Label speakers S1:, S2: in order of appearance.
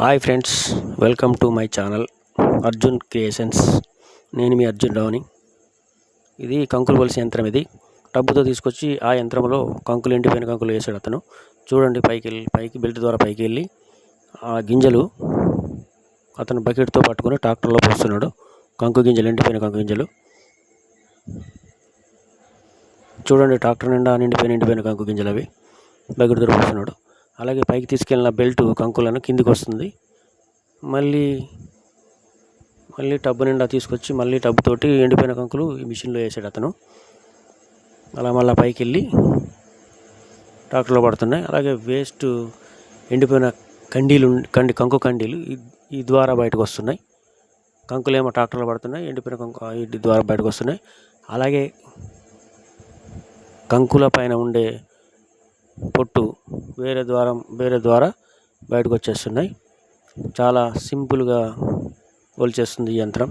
S1: Hi friends, welcome to my channel Arjun creations. నేను మీ అర్జున్ రావుని. ఇది కంకులు వలసే యంత్రం. ఇది టబ్బుతో తీసుకొచ్చి ఆ యంత్రంలో కంకులు, ఎండిపోయిన కంకులు వేసాడు అతను. చూడండి, పైకి బెల్ట్ ద్వారా పైకి వెళ్ళి ఆ గింజలు అతను బకెట్తో పట్టుకొని ట్రాక్టర్లో పోస్తున్నాడు. కంకు గింజలు, ఎండిపోయిన కంకు గింజలు చూడండి. ట్రాక్టర్ నిండా ఎండిపోయిన కంకు గింజలు అవి బకెట్తో పోస్తున్నాడు. అలాగే పైకి తీసుకెళ్ళిన బెల్ట్ కంకులను కిందికి వస్తుంది. మళ్ళీ టబ్బు నిండా తీసుకొచ్చి మళ్ళీ టబ్బుతోటి ఎండిపోయిన కంకులు ఈ మిషన్లో వేసాడు అతను. అలా మళ్ళీ పైకి వెళ్ళి ట్రాక్టర్లో పడుతున్నాయి. అలాగే వేస్ట్ ఎండిపోయిన కంకు కండీలు ఈ ద్వారా బయటకు వస్తున్నాయి. కంకులేమో ట్రాక్టర్లో పడుతున్నాయి, ఎండిపోయిన కంకు ఈ ద్వారా బయటకు వస్తున్నాయి. అలాగే కంకుల పైన ఉండే పొట్టు వేరే ద్వారా బయటకు వచ్చేస్తున్నాయి. చాలా సింపుల్గా వలిచేస్తుంది ఈ యంత్రం.